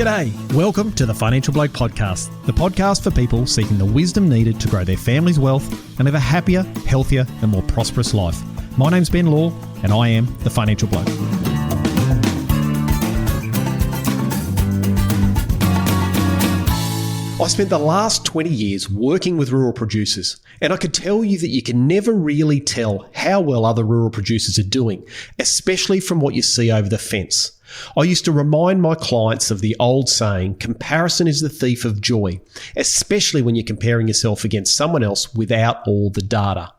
G'day, welcome to the Financial Bloke Podcast, the podcast for people seeking the wisdom needed to grow their family's wealth and live a happier, healthier and more prosperous life. My name's Ben Law and I am the Financial Bloke. I spent the last 20 years working with rural producers, and I could tell you that you can never really tell how well other rural producers are doing, especially from what you see over the fence. I used to remind my clients of the old saying, comparison is the thief of joy, especially when you're comparing yourself against someone else without all the data.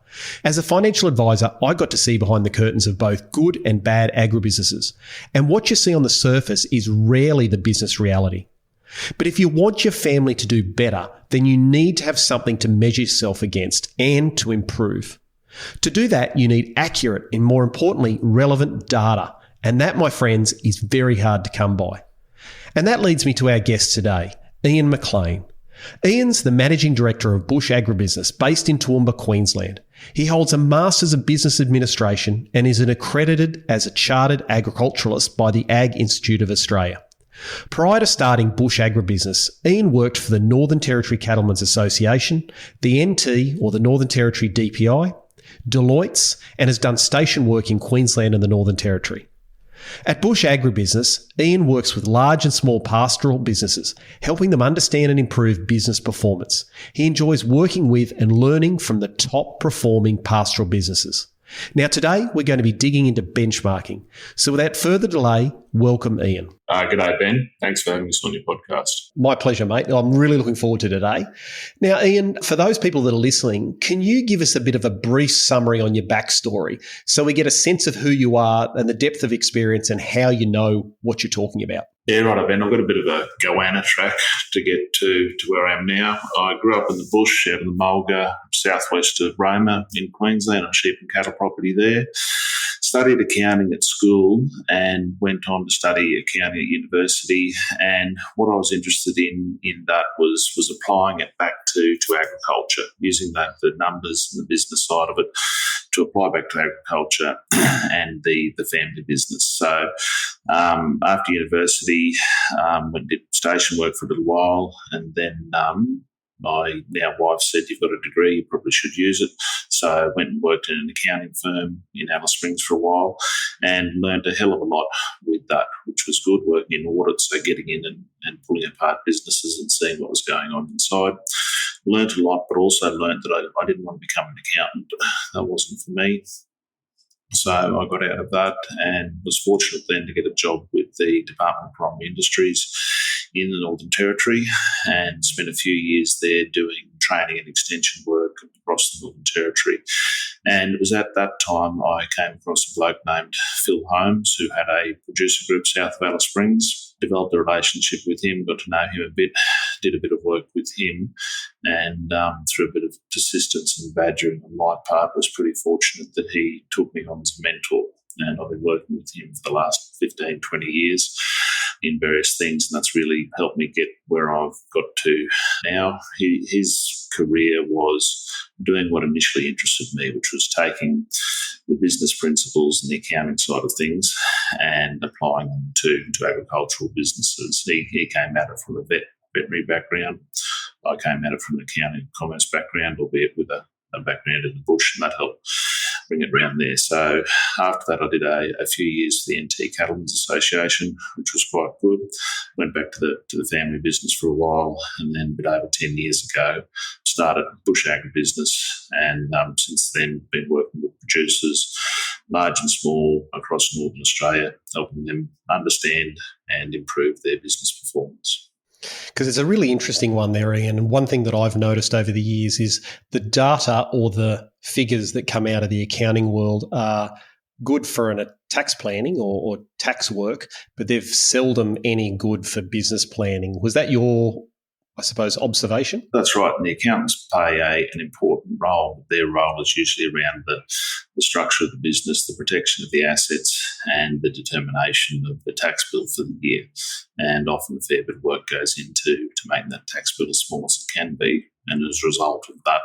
As a financial advisor, I got to see behind the curtains of both good and bad agribusinesses, and what you see on the surface is rarely the business reality. But if you want your family to do better, then you need to have something to measure yourself against and to improve. To do that, you need accurate and, more importantly, relevant data. And that, my friends, is very hard to come by. And that leads me to our guest today, Ian McLean. Ian's the Managing Director of Bush AgriBusiness based in Toowoomba, Queensland. He holds a Masters of Business Administration and is accredited as a Chartered Agriculturist by the Ag Institute of Australia. Prior to starting Bush AgriBusiness, Ian worked for the Northern Territory Cattlemen's Association, the NT or the Northern Territory DPI, Deloitte's, and has done station work in Queensland and the Northern Territory. At Bush AgriBusiness, Ian works with large and small pastoral businesses, helping them understand and improve business performance. He enjoys working with and learning from the top performing pastoral businesses. Now today, we're going to be digging into benchmarking. So without further delay, welcome Ian. G'day, Ben. Thanks for having us on your podcast. My pleasure, mate. I'm really looking forward to today. Now, Ian, for those people that are listening, can you give us a bit of a brief summary on your backstory so we get a sense of who you are and the depth of experience and how you know what you're talking about? Yeah, right, Ben. I've got a bit of a goanna track to get to where I am now. I grew up in the bush out in the Mulga, southwest of Roma in Queensland, on sheep and cattle property there. Studied accounting at school and went on to study accounting at university. And what I was interested in that was applying it back to agriculture, using the numbers and the business side of it to apply back to agriculture and the family business. So after university, went and did station work for a little while, and then my now wife said, "You've got a degree, you probably should use it." So I went and worked in an accounting firm in Alice Springs for a while and learned a hell of a lot with that, which was good, working in audit, so getting in and pulling apart businesses and seeing what was going on inside. Learned a lot, but also learned that I didn't want to become an accountant. That wasn't for me. So I got out of that and was fortunate then to get a job with the Department of Primary Industries in the Northern Territory and spent a few years there doing training and extension work across the Northern Territory. And it was at that time I came across a bloke named Phil Holmes, who had a producer group south of Alice Springs. Developed a relationship with him, got to know him a bit, did a bit of work with him, and through a bit of persistence and badgering on my part, was pretty fortunate that he took me on as a mentor. And I've been working with him for the last 15, 20 years in various things, and that's really helped me get where I've got to now. His career was doing what initially interested me, which was taking the business principles and the accounting side of things and applying them to agricultural businesses. He came at it from a veterinary background. I came at it from an accounting and commerce background, albeit with a background in the bush, and that helped bring it around there. So after that, I did a few years for the NT Cattlemen's Association, which was quite good. Went back to the family business for a while, and then a bit over 10 years ago, started Bush AgriBusiness, and since then been working with producers, large and small, across Northern Australia, helping them understand and improve their business performance. Because it's a really interesting one there, Ian. And one thing that I've noticed over the years is the data or the figures that come out of the accounting world are good for a tax planning or tax work, but they're seldom any good for business planning. Was that your, I suppose, observation? That's right. And the accountants play an important role. Their role is usually around the structure of the business, the protection of the assets, and the determination of the tax bill for the year. And often a fair bit of work goes into making that tax bill as small as it can be. And as a result of that,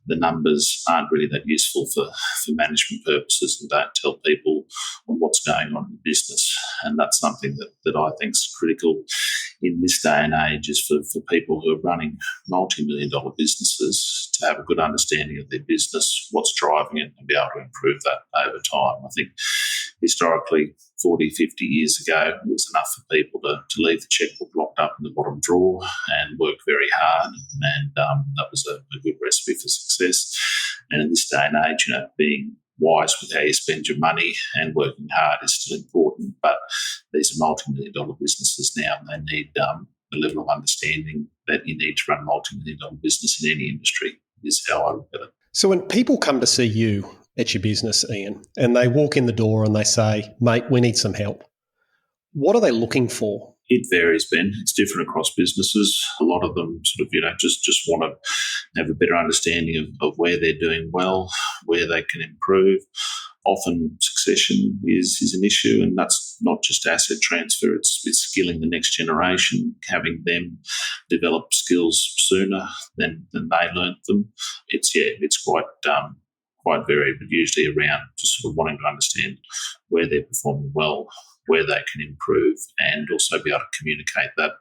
the numbers aren't really that useful for management purposes and don't tell people what's going on in the business. And that's something that I think is critical in this day and age is for people who are running multi-million dollar businesses to have a good understanding of their business, what's driving it, and be able to improve that over time. I think historically, 40, 50 years ago, it was enough for people to leave the checkbook locked up in the bottom drawer and work very hard, and that was a good recipe for success. And in this day and age, being wise with how you spend your money and working hard is still important, but these are multi-million dollar businesses now, and they need the level of understanding that you need to run a multi-million dollar business in any industry is how I look at it. So when people come to see you at your business, Ian, and they walk in the door and they say, mate, we need some help, what are they looking for? It varies, Ben. It's different across businesses. A lot of them sort of, just want to have a better understanding of where they're doing well, where they can improve. Often succession is an issue, and that's not just asset transfer, it's skilling the next generation, having them develop skills sooner than they learnt them. It's quite varied, but usually around just sort of wanting to understand where they're performing well, where they can improve, and also be able to communicate that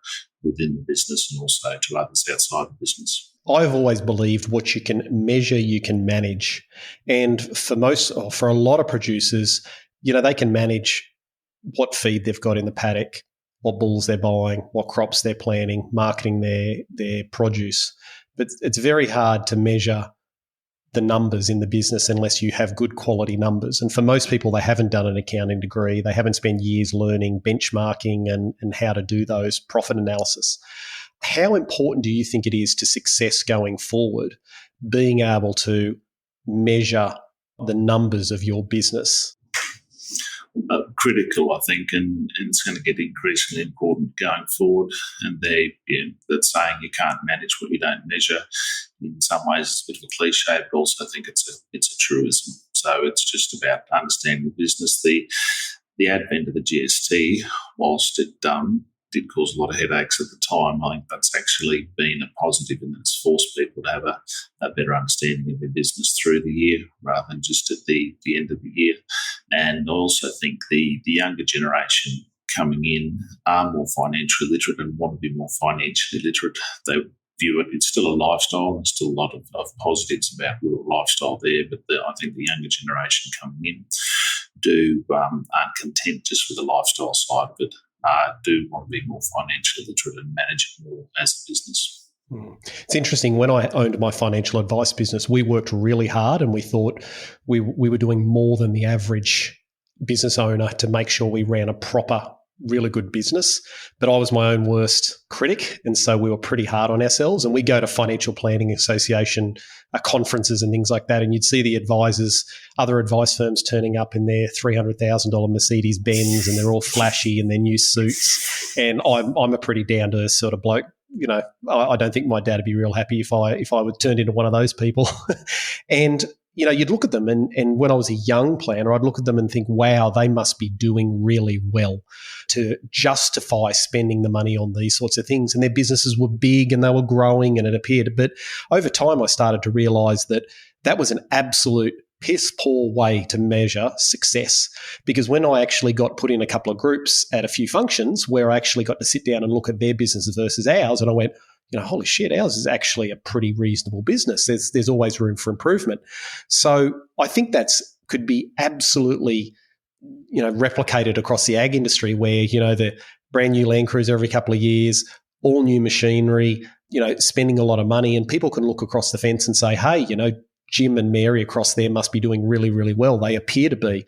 within the business and also to others outside the business. I've always believed what you can measure, you can manage. And for a lot of producers, they can manage what feed they've got in the paddock, what bulls they're buying, what crops they're planting, marketing their produce. But it's very hard to measure the numbers in the business unless you have good quality numbers. And for most people, they haven't done an accounting degree. They haven't spent years learning benchmarking and how to do those profit analysis. How important do you think it is to success going forward, being able to measure the numbers of your business? Critical, I think, and it's going to get increasingly important going forward. And that saying you can't manage what you don't measure, in some ways it's a bit of a cliche, but also I think it's a truism. So it's just about understanding the business. The advent of the GST, whilst it did cause a lot of headaches at the time, I think that's actually been a positive, and it's forced people to have a better understanding of their business through the year rather than just at the end of the year. And I also think the younger generation coming in are more financially literate and want to be more financially literate. They view it's still a lifestyle. There's still a lot of positives about rural lifestyle there, but I think the younger generation coming in aren't content just with the lifestyle side of it. Do want to be more financially literate and manage it more as a business. It's interesting. When I owned my financial advice business, we worked really hard and we thought we were doing more than the average business owner to make sure we ran a proper, really good business. But I was my own worst critic, and so we were pretty hard on ourselves. And we go to Financial Planning Association conferences and things like that, and you'd see the advisors, other advice firms turning up in their $300,000 Mercedes Benz, and they're all flashy in their new suits. And I'm a pretty down to earth sort of bloke. I don't think my dad would be real happy if I were turned into one of those people. And you'd look at them, and when I was a young planner, I'd look at them and think, wow, they must be doing really well to justify spending the money on these sorts of things. And their businesses were big and they were growing, and it appeared. But over time, I started to realise that was an absolute piss poor way to measure success, because when I actually got put in a couple of groups at a few functions where I actually got to sit down and look at their businesses versus ours, and I went, holy shit, ours is actually a pretty reasonable business. There's always room for improvement. So I think could be absolutely, replicated across the ag industry where, the brand new Land Cruiser every couple of years, all new machinery, spending a lot of money, and people can look across the fence and say, hey, Jim and Mary across there must be doing really, really well. They appear to be.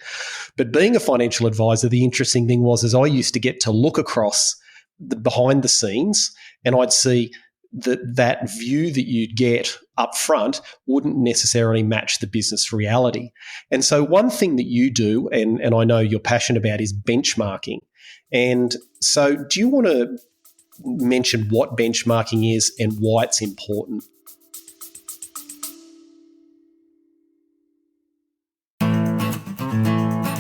But being a financial advisor, the interesting thing was I used to get to look across the behind the scenes, and I'd see that view that you'd get up front wouldn't necessarily match the business reality. And so one thing that you do, and I know you're passionate about, is benchmarking. And so do you want to mention what benchmarking is and why it's important?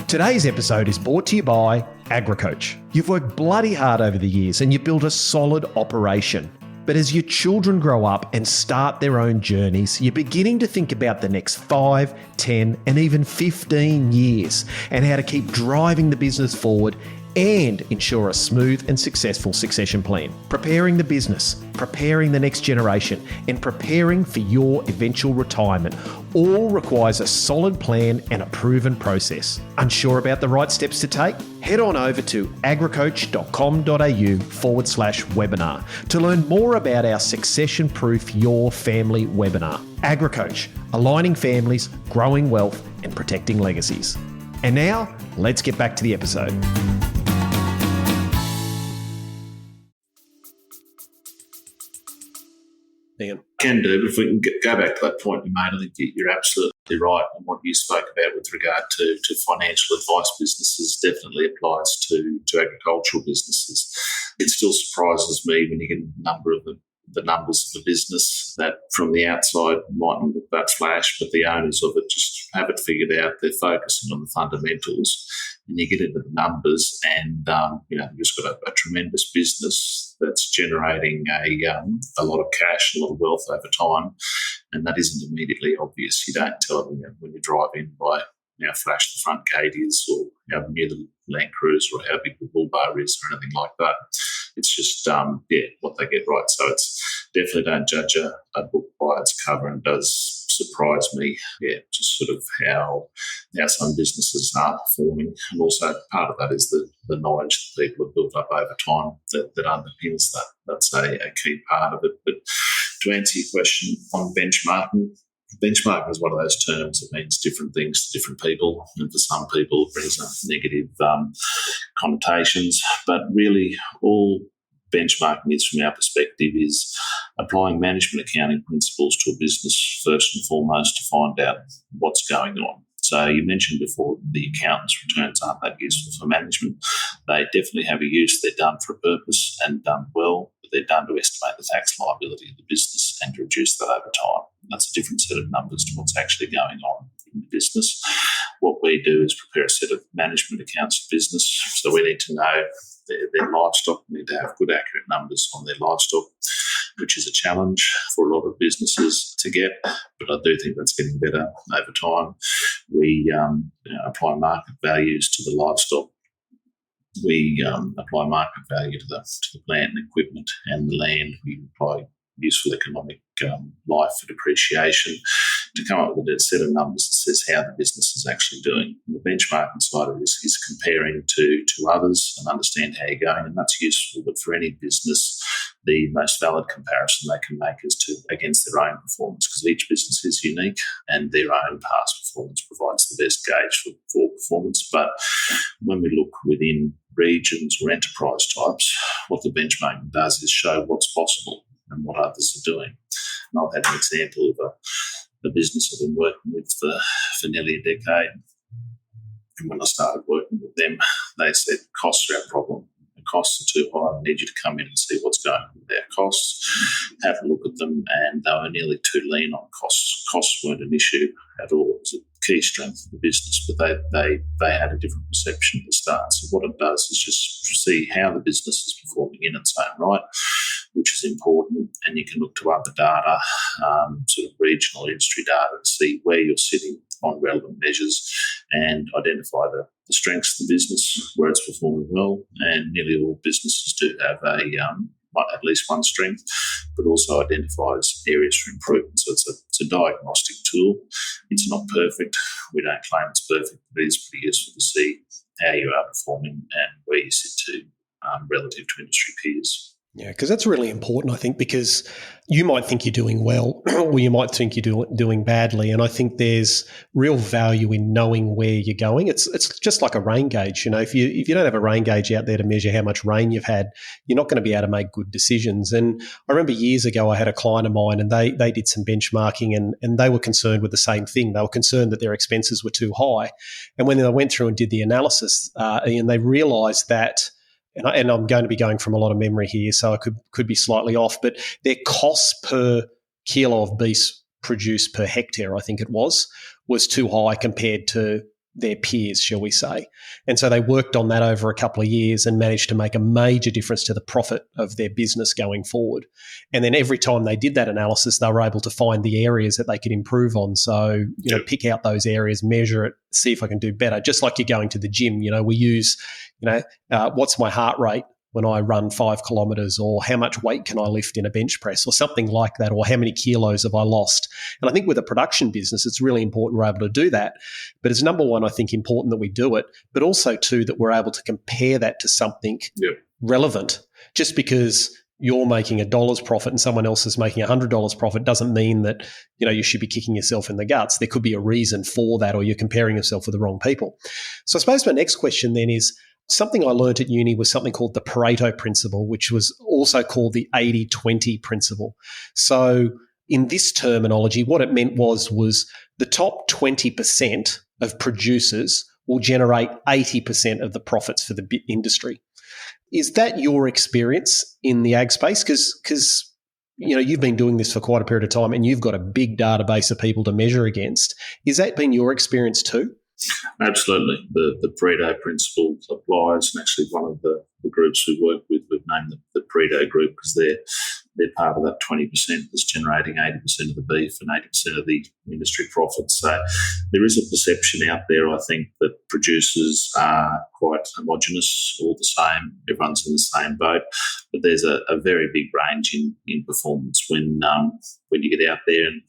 Today's episode is brought to you by AgriCoach. You've worked bloody hard over the years and you've built a solid operation. But as your children grow up and start their own journeys, you're beginning to think about the next 5, 10, and even 15 years and how to keep driving the business forward and ensure a smooth and successful succession plan. Preparing the business, preparing the next generation, and preparing for your eventual retirement all requires a solid plan and a proven process. Unsure about the right steps to take? Head on over to agricoach.com.au/webinar to learn more about our Succession Proof Your Family webinar. AgriCoach, aligning families, growing wealth, and protecting legacies. And now, let's get back to the episode. Ian. Can do, but if we can go back to that point you made, I think you're absolutely right. And what you spoke about with regard to financial advice businesses definitely applies to agricultural businesses. It still surprises me when you get a number of the numbers of the business that from the outside might not look that flash, but the owners of it just have it figured out. They're focusing on the fundamentals, and you get into the numbers, and you've just got a tremendous business that's generating a lot of cash, a lot of wealth over time, and that isn't immediately obvious. You don't tell them when you drive in by how flash the front gate is, or how new the Land Cruiser, or how big the bull bar is, or anything like that. It's just what they get right. So it's definitely don't judge a book by its cover, and does surprise me, just sort of how some businesses are performing. And also part of that is the knowledge that people have built up over time that underpins that. That's a key part of it. But to answer your question on benchmarking is one of those terms that means different things to different people, and for some people it brings up negative connotations. But really, all benchmarking is, from our perspective, is applying management accounting principles to a business first and foremost to find out what's going on. So you mentioned before the accountant's returns aren't that useful for management. They definitely have a use. They're done for a purpose and done well, but they're done to estimate the tax liability of the business and to reduce that over time. That's a different set of numbers to what's actually going on in the business. What we do is prepare a set of management accounts for business. So we need to know their livestock. We need to have good, accurate numbers on their livestock, which is a challenge for a lot of businesses to get, but I do think that's getting better over time. We apply market values to the livestock. We apply market value to the plant and equipment and the land. We apply useful economic life for depreciation to come up with a set of numbers that says how the business is actually doing. And the benchmarking side of this is comparing to others and understand how you're going, and that's useful. But for any business, the most valid comparison they can make is against their own performance, because each business is unique and their own past performance provides the best gauge for performance. But when we look within regions or enterprise types, what the benchmarking does is show what's possible and what others are doing. And I've had an example of a business I've been working with for nearly a decade. And when I started working with them, they said, costs are our problem. The costs are too high. We need you to come in and see what's going on with our costs, have a look at them, and they were nearly too lean on costs. Costs weren't an issue at all. It was a key strength of the business, but they had a different perception at the start. So what it does is just see how the business is performing in its own right, which is important, and you can look to other data, sort of regional industry data, to see where you're sitting on relevant measures and identify the strengths of the business, where it's performing well. And nearly all businesses do have at least one strength, but also identifies areas for improvement. So it's a diagnostic tool. It's not perfect. We don't claim it's perfect, but it's pretty useful to see how you are performing and where you sit to relative to industry peers. Yeah, because that's really important, I think, because you might think you're doing well or you might think you're doing badly. And I think there's real value in knowing where you're going. It's just like a rain gauge. You know, if you don't have a rain gauge out there to measure how much rain you've had, you're not going to be able to make good decisions. And I remember years ago I had a client of mine and they did some benchmarking and they were concerned with the same thing. They were concerned that their expenses were too high. And when they went through and did the analysis, and they realised that, and I'm going to be going from a lot of memory here, so I could be slightly off, but their costs per kilo of beef produced per hectare, I think it was too high compared to their peers, shall we say. And so they worked on that over a couple of years and managed to make a major difference to the profit of their business going forward. And then every time they did that analysis, they were able to find the areas that they could improve on. So, pick out those areas, measure it, see if I can do better. Just like you're going to the gym, we use, what's my heart rate when I run 5 kilometres, or how much weight can I lift in a bench press, or something like that, or how many kilos have I lost? And I think with a production business, it's really important we're able to do that. But it's number one, I think, important that we do it, but also two, that we're able to compare that to something relevant. Just because you're making $1 profit and someone else is making $100 profit doesn't mean that, you should be kicking yourself in the guts. There could be a reason for that, or you're comparing yourself with the wrong people. So I suppose my next question then is, something I learned at uni was something called the Pareto principle, which was also called the 80-20 principle. So in this terminology, what it meant was the top 20% of producers will generate 80% of the profits for the industry. Is that your experience in the ag space? Because you've been doing this for quite a period of time and you've got a big database of people to measure against. Has that been your experience too? Absolutely. The Pareto principle applies, and actually one of the groups we work with, we've named the Pareto group because they're part of that 20% that's generating 80% of the beef and 80% of the industry profits. So there is a perception out there, I think, that producers are quite homogenous, all the same, everyone's in the same boat, but there's a very big range in performance when you get out there. And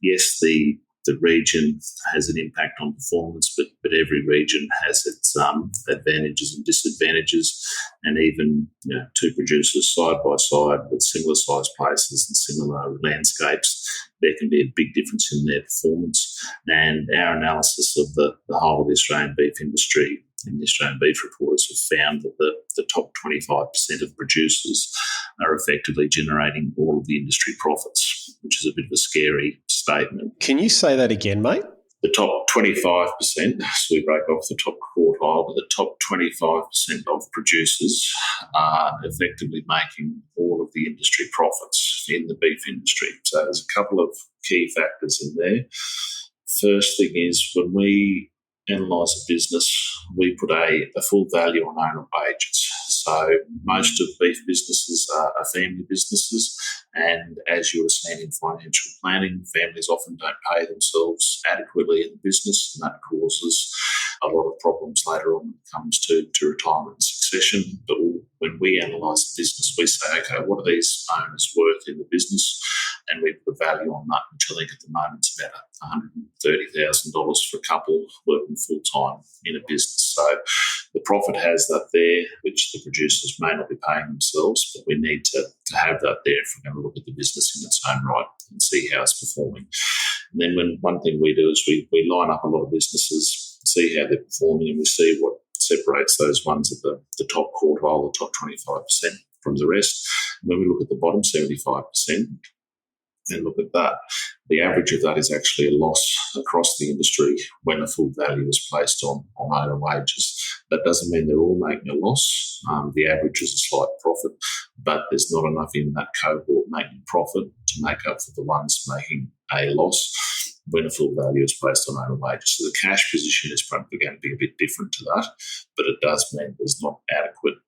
yes, the region has an impact on performance, but every region has its advantages and disadvantages. And even two producers side by side with similar sized places and similar landscapes, there can be a big difference in their performance. And our analysis of the whole of the Australian beef industry in the Australian Beef Reporters have found that the top 25% of producers are effectively generating all of the industry profits, which is a bit of a scary statement. Can you say that again, mate? The top 25%, so we break off the top quartile, but the top 25% of producers are effectively making all of the industry profits in the beef industry. So there's a couple of key factors in there. First thing is, when we analyse a business, we put a full value on owner wages. So most of beef businesses are family businesses, and as you would have seen in financial planning, families often don't pay themselves adequately in the business, and that causes a lot of problems later on when it comes to retirement and succession. But when we analyse the business, we say, okay, what are these owners worth in the business? And we put a value on that, which I think at the moment is about $130,000 for a couple working full-time in a business. So the profit has that there, which the producers may not be paying themselves, but we need to have that there if we're going to look at the business in its own right and see how it's performing. And then one thing we do is we line up a lot of businesses, see how they're performing, and we see what separates those ones at the top quartile, the top 25% from the rest. When we look at the bottom 75%, and look at that, the average of that is actually a loss across the industry when a full value is placed on owner wages. That doesn't mean they're all making a loss. The average is a slight profit, but there's not enough in that cohort making profit to make up for the ones making a loss when a full value is placed on owner wages. So the cash position is probably going to be a bit different to that, but it does mean there's not adequate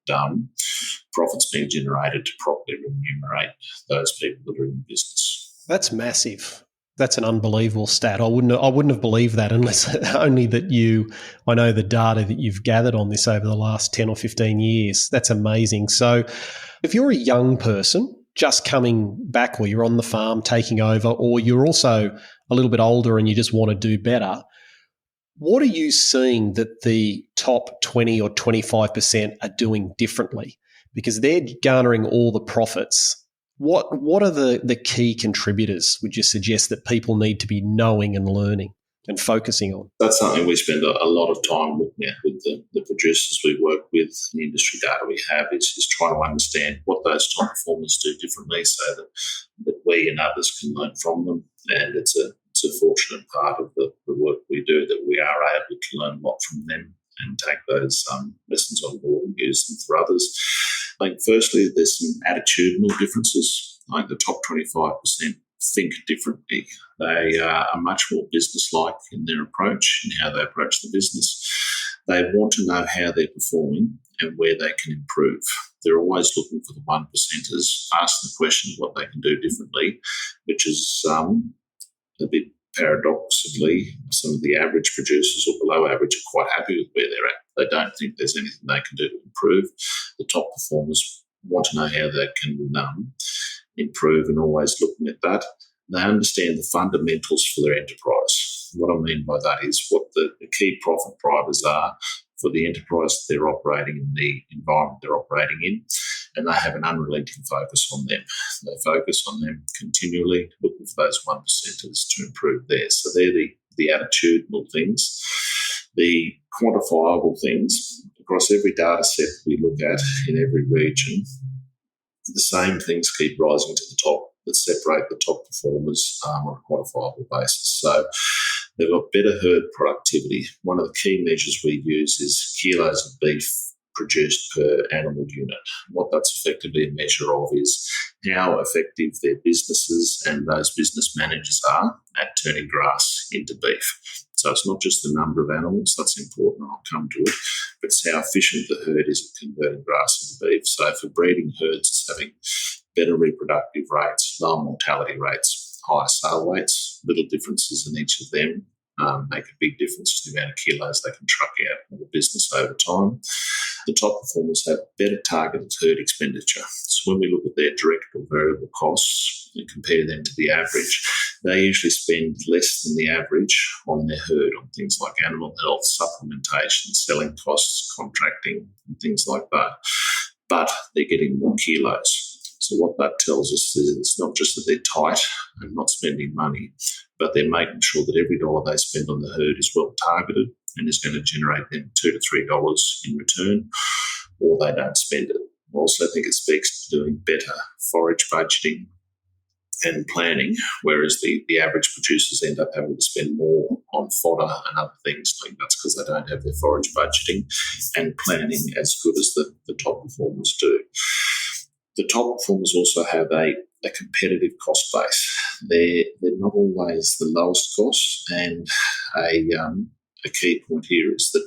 profits being generated to properly remunerate those people that are in the business. That's massive. That's an unbelievable stat. I wouldn't have believed that unless only that I know the data that you've gathered on this over the last 10 or 15 years. That's amazing. So if you're a young person just coming back, or you're on the farm taking over, or you're also a little bit older and you just want to do better, what are you seeing that the top 20 or 25% are doing differently? Because they're garnering all the profits. What are the key contributors, would you suggest, that people need to be knowing and learning and focusing on? That's something we spend a lot of time looking at with the producers we work with. The industry data we have is trying to understand what those top performers do differently so that we and others can learn from them. And it's a fortunate part of the work we do that we are able to learn a lot from them and take those lessons on board and use them for others. I think firstly there's some attitudinal differences. I think the top 25% think differently. They are much more business-like in their approach and how they approach the business. They want to know how they're performing and where they can improve. They're always looking for the 1%ers, asking the question of what they can do differently, which is a bit paradoxically, some of the average producers or below average are quite happy with where they're at. They don't think there's anything they can do to improve. The top performers want to know how they can improve and always looking at that. They understand the fundamentals for their enterprise. What I mean by that is what the key profit drivers are for the enterprise they're operating in, the environment they're operating in, and they have an unrelenting focus on them. They focus on them continually, looking for those 1%ers to improve there. So they're the attitudinal things. The quantifiable things, across every data set we look at in every region, the same things keep rising to the top that separate the top performers on a quantifiable basis. So they've got better herd productivity. One of the key measures we use is kilos of beef produced per animal unit. What that's effectively a measure of is how effective their businesses and those business managers are at turning grass into beef. So it's not just the number of animals, that's important, I'll come to it, but it's how efficient the herd is at converting grass into beef. So for breeding herds, it's having better reproductive rates, lower mortality rates, higher sale weights. Little differences in each of them make a big difference to the amount of kilos they can truck out of the business over time. The top performers have better targeted herd expenditure. So when we look at their direct or variable costs and compare them to the average, they usually spend less than the average on their herd on things like animal health, supplementation, selling costs, contracting, and things like that. But they're getting more kilos. So what that tells us is it's not just that they're tight and not spending money, but they're making sure that every dollar they spend on the herd is well targeted and is going to generate them $2 to $3 in return, or they don't spend it. I also think it speaks to doing better forage budgeting and planning, whereas the average producers end up having to spend more on fodder and other things. I think that's because they don't have their forage budgeting and planning as good as the top performers do. The top performers also have a competitive cost base. They're not always the lowest cost, and a key point here is that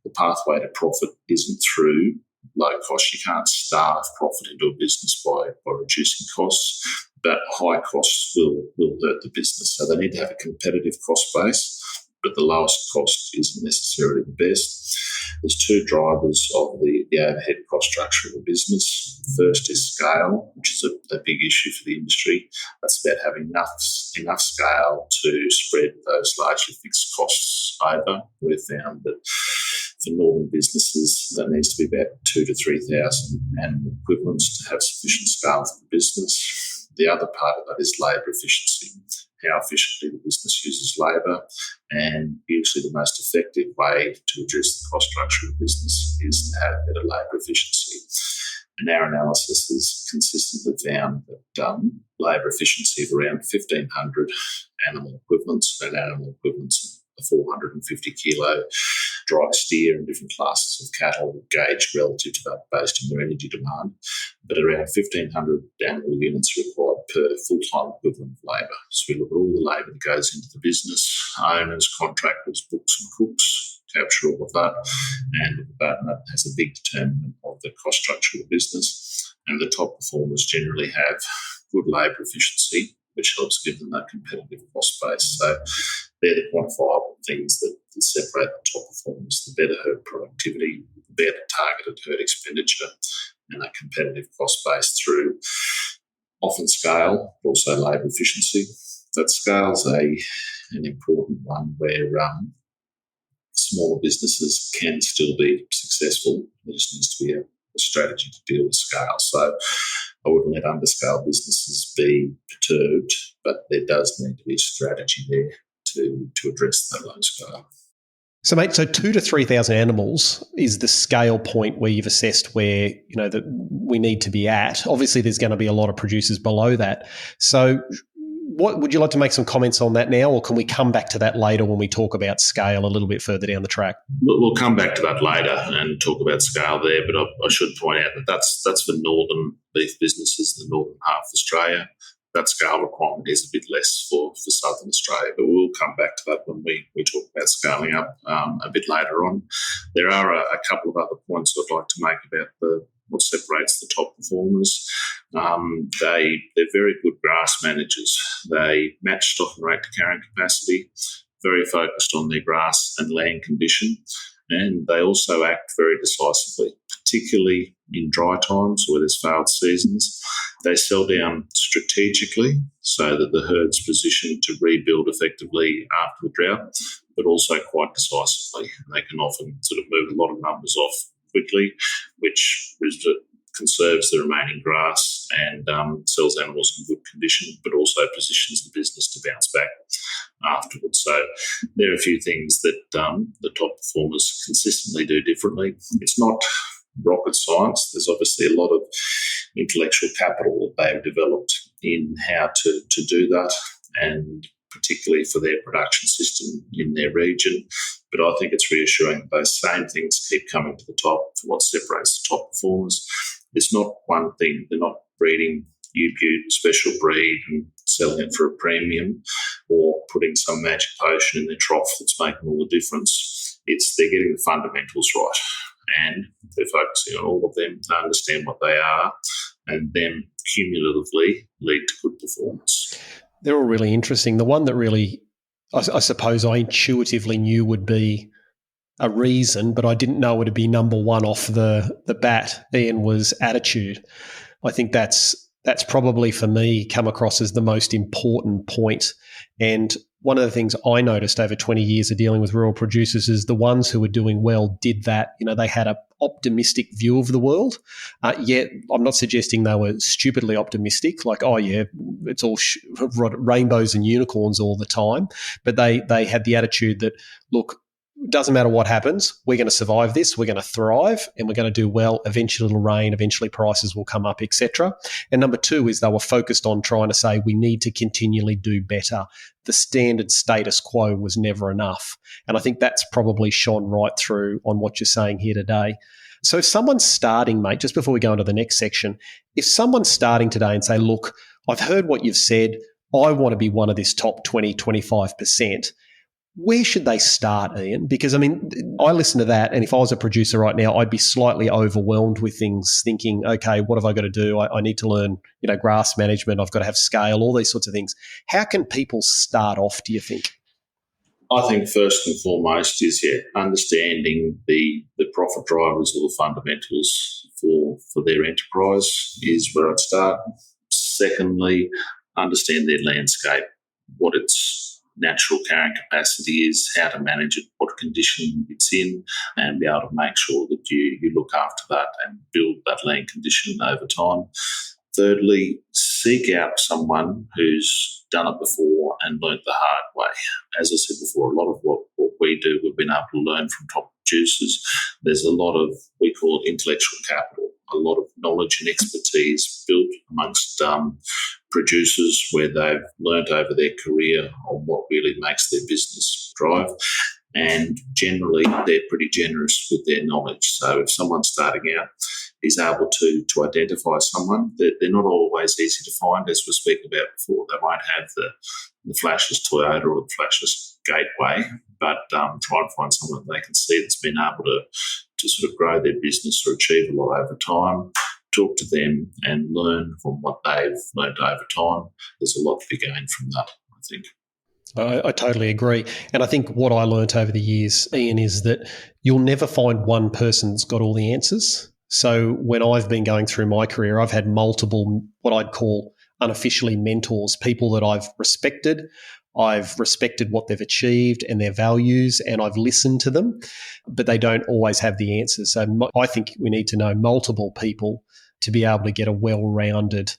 the pathway to profit isn't through low cost. You can't starve profit into a business by reducing costs, but high costs will hurt the business. So they need to have a competitive cost base, but the lowest cost isn't necessarily the best. There's two drivers of the overhead cost structure of a business. First is scale, which is a big issue for the industry. That's about having enough scale to spread those largely fixed costs over. We've found that for northern businesses, that needs to be about 2,000 to 3,000 animal equivalents to have sufficient scale for the business. The other part of that is labour efficiency, how efficiently the business uses labour, and usually the most effective way to reduce the cost structure of the business is to have better labour efficiency. And our analysis has consistently found that labour efficiency of around 1,500 animal equivalents, and animal equivalents of 450 kilo dry steer and different classes of cattle gauged relative to that based on their energy demand, but around 1,500 animal units required per full-time equivalent of labour. So we look at all the labour that goes into the business, owners, contractors, books and cooks, capture all of that, and look at that, and that has a big determinant of the cost structure of the business. And the top performers generally have good labour efficiency, which helps give them that competitive cost base. So they're the quantifiable things that separate the top performers: the better herd productivity, the better targeted herd expenditure, and that competitive cost base through often scale, but also labour efficiency. That scale's an important one where smaller businesses can still be successful. There just needs to be a strategy to deal with scale. So I wouldn't let underscale businesses be perturbed, but there does need to be a strategy there to address that low scale. So, mate, 2,000 to 3,000 animals is the scale point where you've assessed where, that we need to be at. Obviously, there's going to be a lot of producers below that. So what would you like to make some comments on that now, or can we come back to that later when we talk about scale a little bit further down the track? We'll come back to that later and talk about scale there, but I should point out that that's for northern beef businesses in the northern half of Australia. that scale requirement is a bit less for Southern Australia, but we'll come back to that when we talk about scaling up a bit later on. There are a couple of other points I'd like to make about what separates the top performers. They're very good grass managers. They match stock and rate to carrying capacity, very focused on their grass and land condition, and they also act very decisively, particularly in dry times where there's failed seasons. They sell down strategically so that the herd's positioned to rebuild effectively after the drought, but also quite decisively. They can often sort of move a lot of numbers off quickly, which conserves the remaining grass and sells animals in good condition, but also positions the business to bounce back afterwards. So there are a few things that the top performers consistently do differently. It's not rocket science. There's obviously a lot of intellectual capital that they've developed in how to do that, and particularly for their production system in their region. But I think it's reassuring that those same things keep coming to the top for what separates the top performers. It's not one thing. They're not breeding U-Butte special breed and selling it for a premium or putting some magic potion in their trough that's making all the difference. It's they're getting the fundamentals right, and they're focusing on all of them to understand what they are and then cumulatively lead to good performance. They're all really interesting. The one that really, I suppose I intuitively knew would be a reason, but I didn't know it would be number one off the bat, Ian, was attitude. I think that's probably for me come across as the most important point. And one of the things I noticed over 20 years of dealing with rural producers is the ones who were doing well did that. You know, they had an optimistic view of the world. Yet I'm not suggesting they were stupidly optimistic, like, oh yeah, it's all rainbows and unicorns all the time. But they had the attitude that, look, doesn't matter what happens, we're going to survive this, we're going to thrive, and we're going to do well. Eventually it'll rain, eventually prices will come up, etc. And number two is they were focused on trying to say we need to continually do better. The standard status quo was never enough. And I think that's probably shone right through on what you're saying here today. So if someone's starting, mate, just before we go into the next section, if someone's starting today and say, look, I've heard what you've said, I want to be one of this top 20, 25%, where should they start, Ian? Because, I mean, I listen to that, and if I was a producer right now, I'd be slightly overwhelmed with things, thinking, okay, what have I got to do? I need to learn, grass management. I've got to have scale, all these sorts of things. How can people start off, do you think? I think first and foremost is understanding the profit drivers or the fundamentals for their enterprise is where I'd start. Secondly, understand their landscape, what its natural carrying capacity is, how to manage it, what condition it's in, and be able to make sure that you look after that and build that land condition over time. Thirdly, seek out someone who's done it before and learnt the hard way. As I said before, a lot of what we do, we've been able to learn from top producers. There's a lot of, we call it intellectual capital, a lot of knowledge and expertise built amongst producers where they've learnt over their career on what really makes their business drive. And generally, they're pretty generous with their knowledge. So if someone's starting out is able to identify someone, they're not always easy to find, as we speak about before. They might have the flashiest Toyota or the flashiest Gateway, but try and find someone they can see that's been able to sort of grow their business or achieve a lot over time. Talk to them and learn from what they've learned over time. There's a lot to be gained from that, I think. I totally agree. And I think what I learnt over the years, Ian, is that you'll never find one person that's got all the answers. So when I've been going through my career, I've had multiple, what I'd call unofficially mentors, people that I've respected. I've respected what they've achieved and their values, and I've listened to them, but they don't always have the answers. So I think we need to know multiple people to be able to get a well-rounded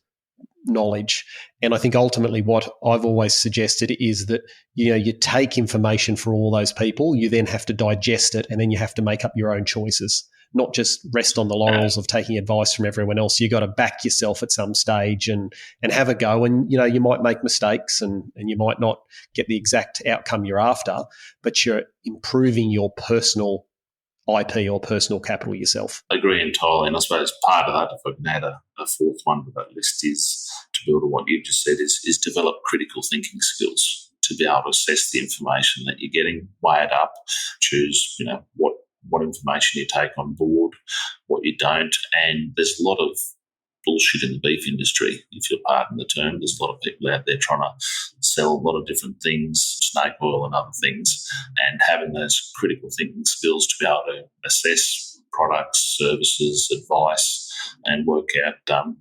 knowledge. And I think ultimately what I've always suggested is that, you take information from all those people, you then have to digest it, and then you have to make up your own choices, not just rest on the laurels of taking advice from everyone else. You got to back yourself at some stage and have a go. And, you might make mistakes and you might not get the exact outcome you're after, but you're improving your personal IP or personal capital yourself. I agree entirely. And I suppose part of that, if I can add a fourth one to that list, is to build on what you've just said, is develop critical thinking skills to be able to assess the information that you're getting, weigh it up, choose, what information you take on board, what you don't. And there's a lot of bullshit in the beef industry, if you'll pardon the term. There's a lot of people out there trying to sell a lot of different things, snake oil and other things, and having those critical thinking skills to be able to assess products, services, advice, and work out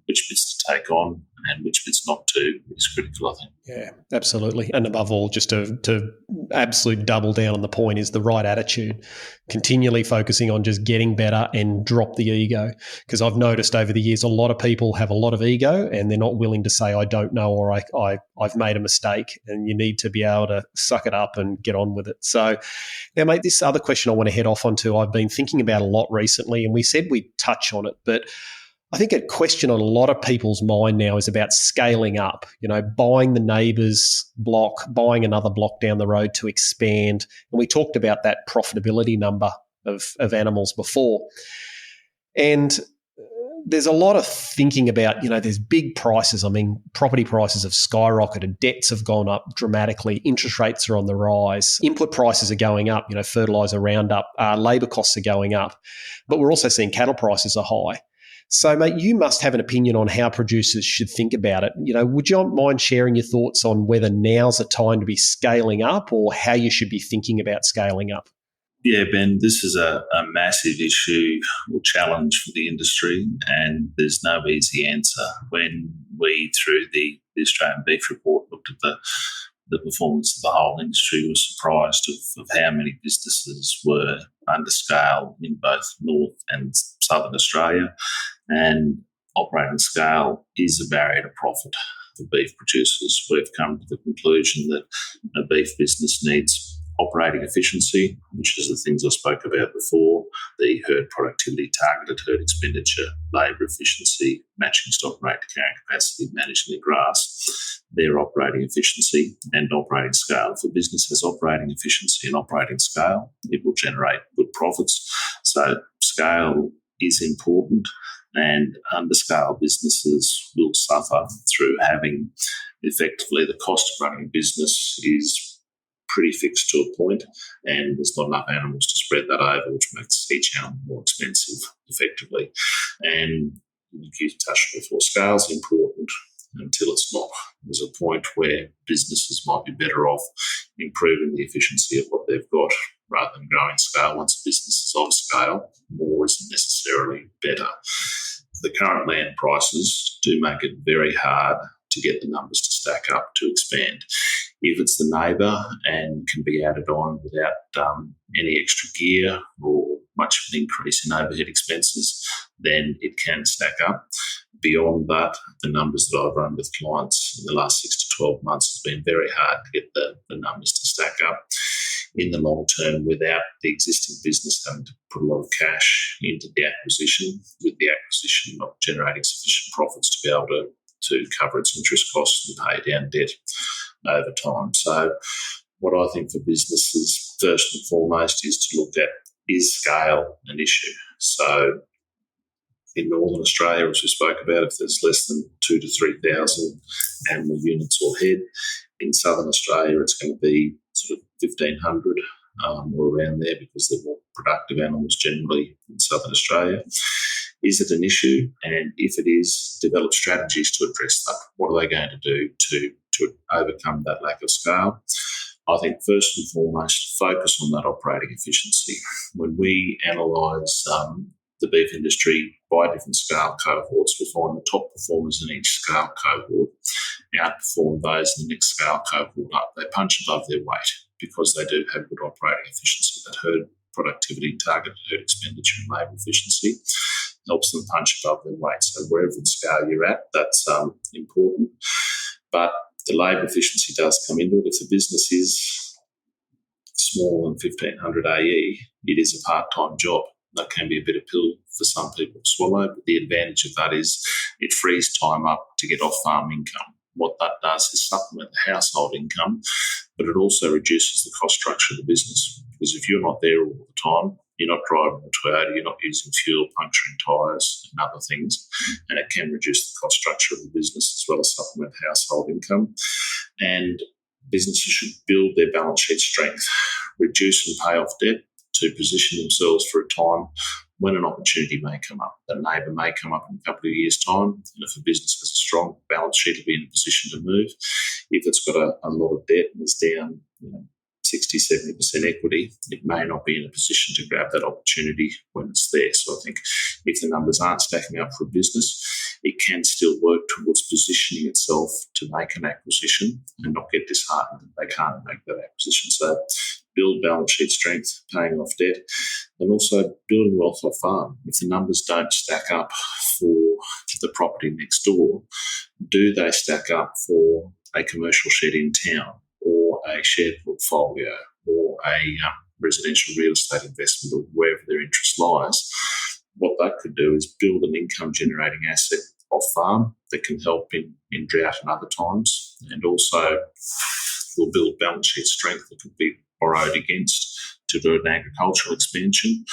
which bits to take on and which bits not to is critical, I think. Yeah, absolutely. And above all, just to absolute double down on the point, is the right attitude, continually focusing on just getting better and drop the ego. Because I've noticed over the years, a lot of people have a lot of ego and they're not willing to say, I don't know, or I've made a mistake, and you need to be able to suck it up and get on with it. So now, mate, this other question I want to head off onto, I've been thinking about a lot recently, and we said we'd touch on it, but I think a question on a lot of people's mind now is about scaling up, buying the neighbour's block, buying another block down the road to expand. And we talked about that profitability number of animals before. And there's a lot of thinking about, there's big prices. I mean, property prices have skyrocketed, debts have gone up dramatically, interest rates are on the rise, input prices are going up, fertiliser, Roundup, labour costs are going up. But we're also seeing cattle prices are high. So, mate, you must have an opinion on how producers should think about it. Would you mind sharing your thoughts on whether now's the time to be scaling up or how you should be thinking about scaling up? Yeah, Ben, this is a massive issue or challenge for the industry, and there's no easy answer. When we, through the Australian Beef Report, looked at the performance of the whole industry, we were surprised of how many businesses were under scale in both North and Southern Australia. And operating scale is a barrier to profit for beef producers. We've come to the conclusion that a beef business needs operating efficiency, which is the things I spoke about before, the herd productivity, targeted herd expenditure, labour efficiency, matching stock rate to carrying capacity, managing the grass, their operating efficiency and operating scale. If a business has operating efficiency and operating scale, it will generate good profits. So scale is important, and underscale businesses will suffer through having effectively the cost of running a business is pretty fixed to a point, and there's not enough animals to spread that over, which makes each animal more expensive effectively. And you touched before, scale is important until it's not. There's a point where businesses might be better off improving the efficiency of what they've got rather than growing scale. Once a business is of scale, more isn't necessarily better. The current land prices do make it very hard to get the numbers to stack up to expand. If it's the neighbour and can be added on without any extra gear or much of an increase in overhead expenses, then it can stack up. Beyond that, the numbers that I've run with clients in the last 6 to 12 months has been very hard to get the numbers to stack up in the long term without the existing business having to put a lot of cash into the acquisition, with the acquisition not generating sufficient profits to be able to cover its interest costs and pay down debt over time. So what I think for businesses, first and foremost, is to look at, is scale an issue? So in Northern Australia, as we spoke about, if there's less than 2,000 to 3,000 animal units or head, in Southern Australia it's going to be sort of 1,500 or around there, because they're more productive animals generally in Southern Australia. Is it an issue? And if it is, develop strategies to address that. What are they going to do to overcome that lack of scale? I think first and foremost, focus on that operating efficiency. When we analyse the beef industry by different scale cohorts, we find the top performers in each scale cohort outperform those in the next scale cohort up. They punch above their weight because they do have good operating efficiency. That herd productivity, targeted herd expenditure and labour efficiency helps them punch above their weight. So wherever the scale you're at, that's important. But the labour efficiency does come into it. If the business is small and 1,500 AE, it is a part-time job. That can be a bit of pill for some people to swallow, but the advantage of that is it frees time up to get off-farm income. What that does is supplement the household income, but it also reduces the cost structure of the business. Because if you're not there all the time, You're not driving a Toyota, you're not using fuel, puncturing tyres and other things, and it can reduce the cost structure of the business as well as supplement household income. And businesses should build their balance sheet strength, reduce and pay off debt to position themselves for a time when an opportunity may come up. A neighbour may come up in a couple of years' time, and if a business has a strong balance sheet, it'll be in a position to move. If it's got a lot of debt and it's down 60, 70% equity, it may not be in a position to grab that opportunity when it's there. So I think if the numbers aren't stacking up for a business, it can still work towards positioning itself to make an acquisition and not get disheartened that they can't make that acquisition. So build balance sheet strength, paying off debt, and also building wealth off farm. If the numbers don't stack up for the property next door, do they stack up for a commercial shed in town, or a shared portfolio, or a residential real estate investment, or wherever their interest lies? What that could do is build an income-generating asset off farm that can help in drought and other times, and also will build balance sheet strength that could be borrowed against to do an agricultural expansion.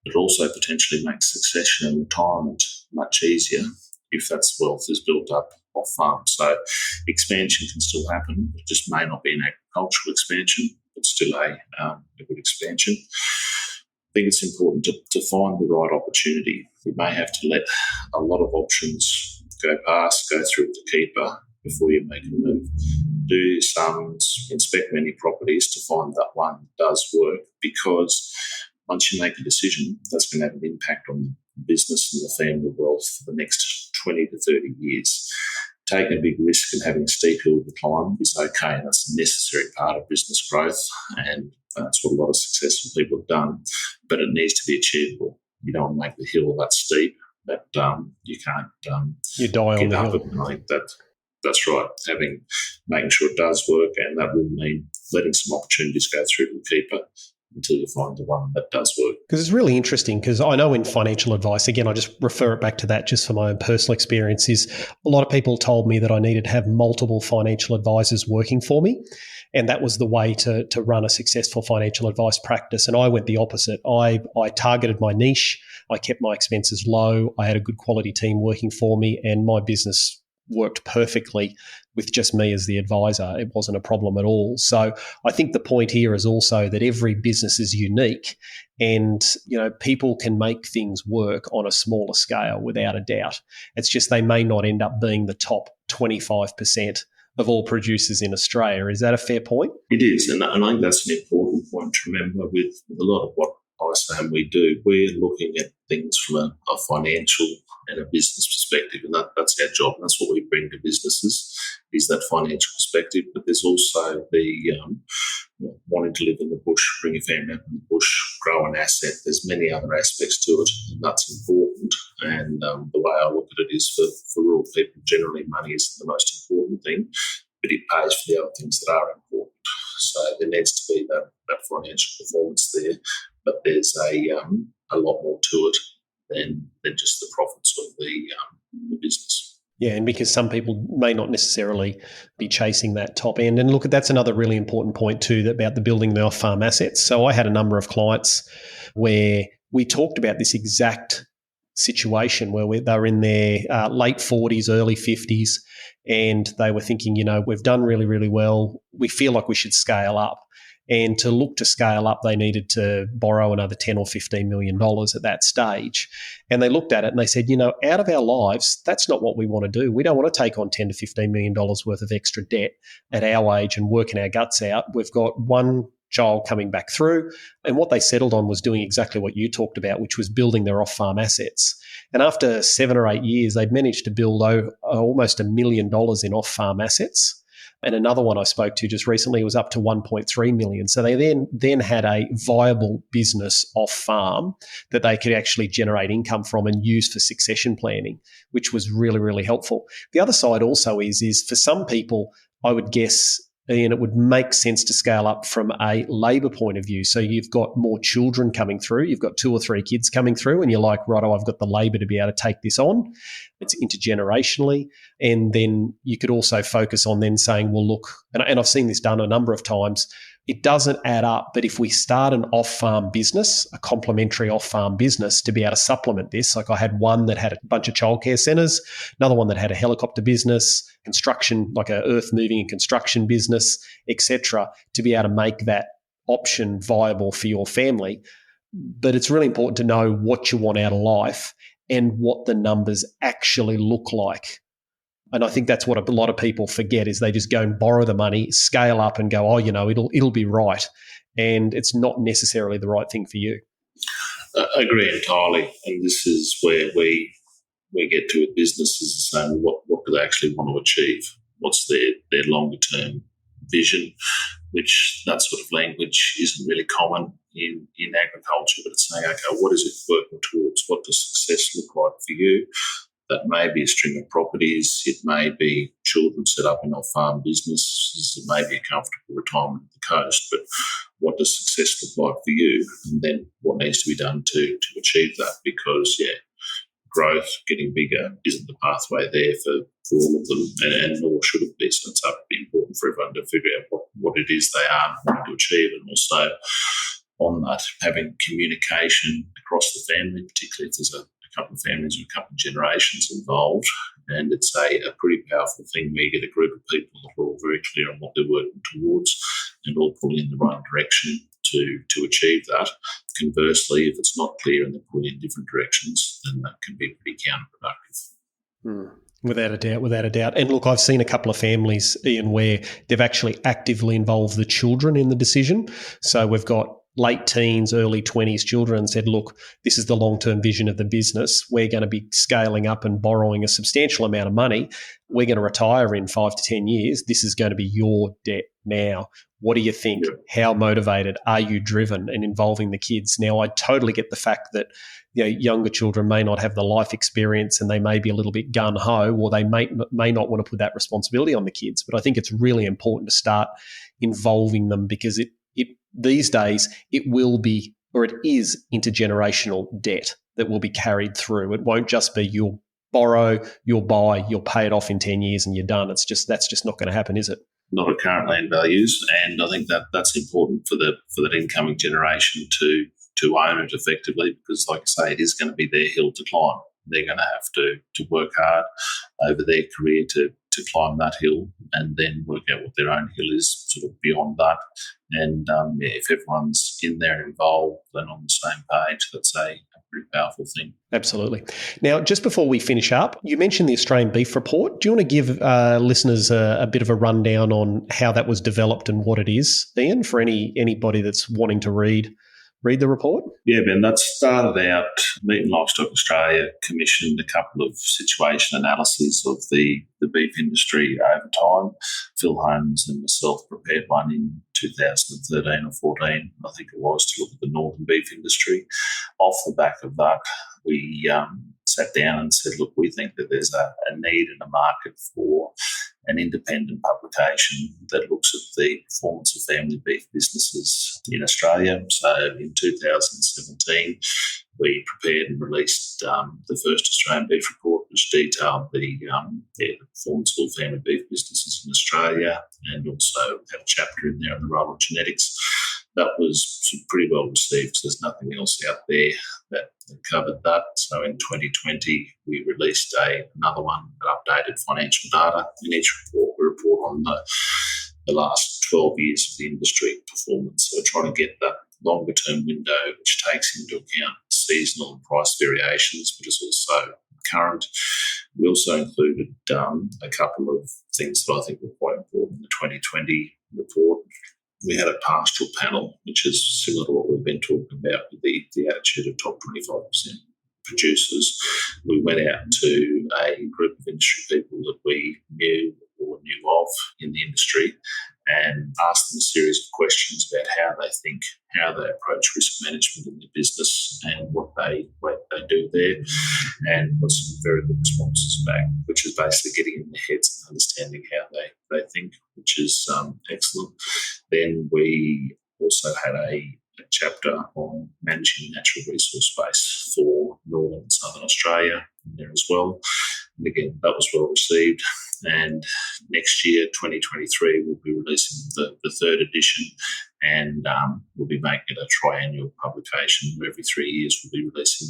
It also potentially makes succession and retirement much easier if that wealth is built up off farm. So expansion can still happen. It just may not be an agricultural expansion, but still a good expansion. I think it's important to find the right opportunity. You may have to let a lot of options go through the keeper before you make a move. Do sums, inspect many properties to find that one that does work, because once you make a decision, that's going to have an impact on the business and the family wealth for the next 20 to 30 years. Taking a big risk and having a steep hill to climb is okay, and that's a necessary part of business growth, and that's what a lot of successful people have done, but it needs to be achievable. You don't want to make the hill that steep that you can't you die on the hill. And I think that's right, making sure it does work, and that will mean letting some opportunities go through to the keeper until you find the one that does work. Because it's really interesting, because I know in financial advice, again, I just refer it back to that just for my own personal experiences, a lot of people told me that I needed to have multiple financial advisors working for me, and that was the way to run a successful financial advice practice. And I went the opposite. I targeted my niche, I kept my expenses low, I had a good quality team working for me, and my business worked perfectly with just me as the advisor. It wasn't a problem at all. So I think the point here is also that every business is unique, and people can make things work on a smaller scale without a doubt. It's just they may not end up being the top 25% of all producers in Australia. Is that a fair point? It is, and I think that's an important point to remember with a lot of what I say and we do. We're looking at things from a financial and a business perspective, and that's our job, and that's what we bring to businesses, is that financial perspective. But there's also the wanting to live in the bush, bring your family up in the bush, grow an asset. There's many other aspects to it, and that's important. And the way I look at it is for rural people, generally money isn't the most important thing, but it pays for the other things that are important. So there needs to be that financial performance there, but there's a lot more to it than just the profits of the business. Yeah, and because some people may not necessarily be chasing that top end. And look, that's another really important point too about the building the off-farm assets. So I had a number of clients where we talked about this exact situation where they were in their late 40s, early 50s, and they were thinking, we've done really, really well. We feel like we should scale up. And to look to scale up, they needed to borrow another $10 or $15 million at that stage. And they looked at it and they said, out of our lives, that's not what we want to do. We don't want to take on $10 to $15 million worth of extra debt at our age and working our guts out. We've got one child coming back through. And what they settled on was doing exactly what you talked about, which was building their off-farm assets. And after 7 or 8 years, they'd managed to build almost $1 million in off-farm assets. And another one I spoke to just recently was up to 1.3 million. So they then had a viable business off farm that they could actually generate income from and use for succession planning, which was really, really helpful. The other side also is for some people, I would guess, Ian, it would make sense to scale up from a labour point of view. So you've got more children coming through, you've got 2 or 3 kids coming through, and you're like, righto, I've got the labour to be able to take this on. It's intergenerationally. And then you could also focus on then saying, well, look, and I've seen this done a number of times, it doesn't add up. But if we start an off-farm business, a complementary off-farm business to be able to supplement this, like I had one that had a bunch of childcare centres, another one that had a helicopter business, construction, like a earth moving and construction business, etc., to be able to make that option viable for your family. But it's really important to know what you want out of life and what the numbers actually look like. And I think that's what a lot of people forget, is they just go and borrow the money, scale up and go, it'll be right. And it's not necessarily the right thing for you. I agree entirely. And this is where we get to with businesses saying, what do they actually want to achieve? What's their longer term vision? Which that sort of language isn't really common in agriculture, but it's saying, okay, what is it working towards? What does success look like for you? That may be a string of properties. It may be children set up in off-farm businesses. It may be a comfortable retirement at the coast. But what does success look like for you? And then what needs to be done to achieve that? Because, growth, getting bigger, isn't the pathway there for all of them, and nor should it be. So it's important for everyone to figure out what it is they are wanting to achieve, and also on that, having communication across the family, particularly if there's a couple of families or a couple of generations involved. And it's a pretty powerful thing where you get a group of people that are all very clear on what they're working towards and all pulling in the right direction to achieve that. Conversely, if it's not clear and they're pulling in different directions, then that can be pretty counterproductive. Without a doubt. And look, I've seen a couple of families, Ian, where they've actually actively involved the children in the decision. So we've got late teens, early 20s children and said, look, this is the long-term vision of the business. We're going to be scaling up and borrowing a substantial amount of money. We're going to retire in 5 to 10 years. This is going to be your debt now. What do you think? Yep. How motivated are you driven? And involving the kids. Now, I totally get the fact that younger children may not have the life experience and they may be a little bit gun-ho, or they may not want to put that responsibility on the kids. But I think it's really important to start involving them, because it these days it will be, or it is, intergenerational debt that will be carried through. It won't just be you'll borrow, you'll buy, you'll pay it off in 10 years and you're done. That's just not going to happen, is it? Not at current land values, and I think that's important for that incoming generation to own it effectively, because, like I say, it is going to be their hill to climb. They're going to have to work hard over their career to climb that hill, and then work out what their own hill is sort of beyond that. And if everyone's in there and involved and on the same page, that's a pretty powerful thing. Absolutely. Now, just before we finish up, you mentioned the Australian Beef Report. Do you want to give listeners a bit of a rundown on how that was developed and what it is, Ian, for anybody that's wanting to read the report? Yeah, Ben, that started out, Meat and Livestock Australia commissioned a couple of situation analyses of the beef industry over time. Phil Holmes and myself prepared one in 2013 or 14, I think it was, to look at the northern beef industry. Off the back of that, we sat down and said, look, we think that there's a need in the market for an independent publication that looks at the performance of family beef businesses in Australia. So in 2017, we prepared and released the first Australian Beef Report, which detailed the performance of family beef businesses in Australia, and also had a chapter in there on the role of genetics. That was pretty well received, because there's nothing else out there that covered that. So in 2020, we released another one that updated financial data. In each report, we report on the last 12 years of the industry performance. So we're trying to get that longer-term window, which takes into account seasonal and price variations, but is also current. We also included a couple of things that I think were quite important in the 2020 report. We had a pastoral panel, which is similar to what we've been talking about with the attitude of top 25% producers. We went out to a group of industry people that we knew or knew of in the industry and asked them a series of questions about how they think, how they approach risk management in their business and what they do there, and got some very good responses back, which is basically getting in their heads and understanding how they think, which is excellent. Then we also had a chapter on managing natural resource base for Northern and Southern Australia in there as well. And again, that was well received. And next year, 2023, we'll be releasing the third edition, and we'll be making it a triannual publication where every 3 years we'll be releasing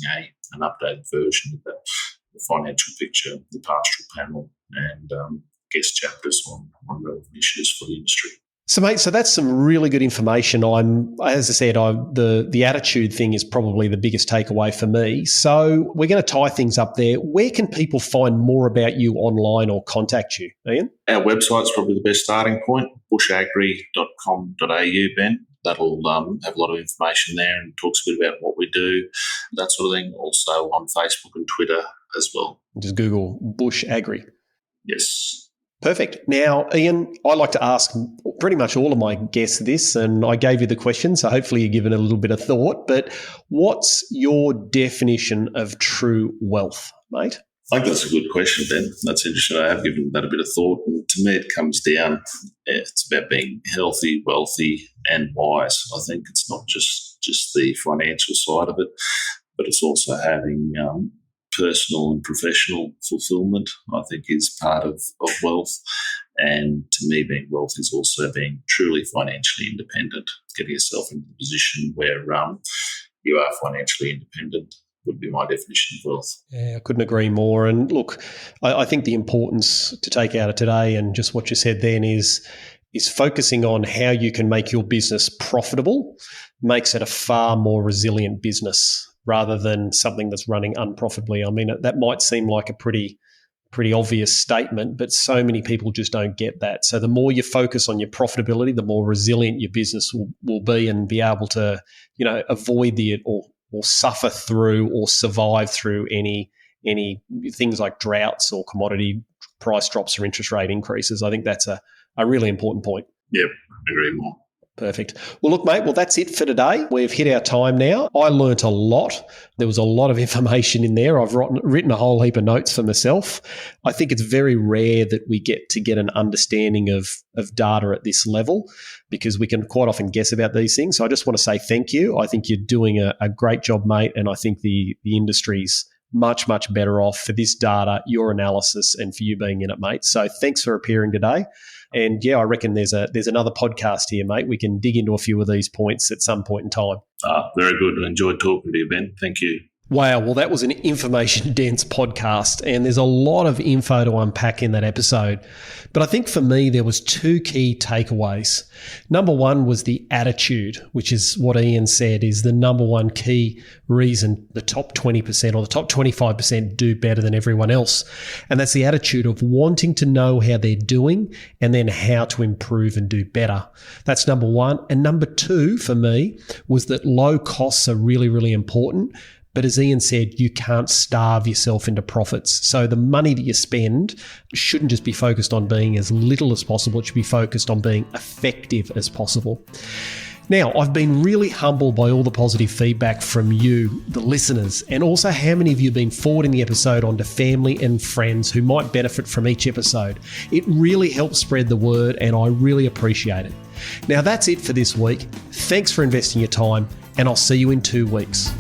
an updated version of the financial picture, the pastoral panel, and guest chapters on relevant issues for the industry. So, mate, that's some really good information. As I said, the attitude thing is probably the biggest takeaway for me. So we're going to tie things up there. Where can people find more about you online or contact you, Ian? Our website's probably the best starting point, bushagri.com.au, Ben. That'll have a lot of information there and talks a bit about what we do, that sort of thing. Also on Facebook and Twitter as well. Just Google Bush Agri. Yes. Perfect. Now, Ian, I like to ask pretty much all of my guests this, and I gave you the question, so hopefully you've given it a little bit of thought, but what's your definition of true wealth, mate? I think that's a good question, Ben. That's interesting. I have given that a bit of thought, and to me it comes down, it's about being healthy, wealthy and wise. I think it's not just the financial side of it, but it's also having personal and professional fulfillment, I think, is part of wealth. And to me, being wealthy is also being truly financially independent, getting yourself into a position where you are financially independent would be my definition of wealth. Yeah, I couldn't agree more. And look, I think the importance to take out of today and just what you said then is focusing on how you can make your business profitable makes it a far more resilient business rather than something that's running unprofitably. I mean, that might seem like a pretty obvious statement, but so many people just don't get that. So the more you focus on your profitability, the more resilient your business will be and be able to, avoid or suffer through or survive through any things like droughts or commodity price drops or interest rate increases. I think that's a really important point. Yep, I agree more. Perfect. Well, look, mate, that's it for today. We've hit our time now. I learnt a lot. There was a lot of information in there. I've written a whole heap of notes for myself. I think it's very rare that we get an understanding of data at this level because we can quite often guess about these things. So I just want to say thank you. I think you're doing a great job, mate, and I think the industry's much, much better off for this data, your analysis, and for you being in it, mate. So thanks for appearing today. And yeah, I reckon there's another podcast here, mate. We can dig into a few of these points at some point in time. Very good. I enjoyed talking to you, Ben. Thank you. Wow. Well, that was an information-dense podcast, and there's a lot of info to unpack in that episode. But I think for me, there was two key takeaways. Number one was the attitude, which is what Ian said is the number one key reason the top 20% or the top 25% do better than everyone else. And that's the attitude of wanting to know how they're doing and then how to improve and do better. That's number one. And number two for me was that low costs are really, really important. But as Ian said, you can't starve yourself into profits. So the money that you spend shouldn't just be focused on being as little as possible. It should be focused on being effective as possible. Now, I've been really humbled by all the positive feedback from you, the listeners, and also how many of you have been forwarding the episode onto family and friends who might benefit from each episode. It really helps spread the word, and I really appreciate it. Now, that's it for this week. Thanks for investing your time, and I'll see you in 2 weeks.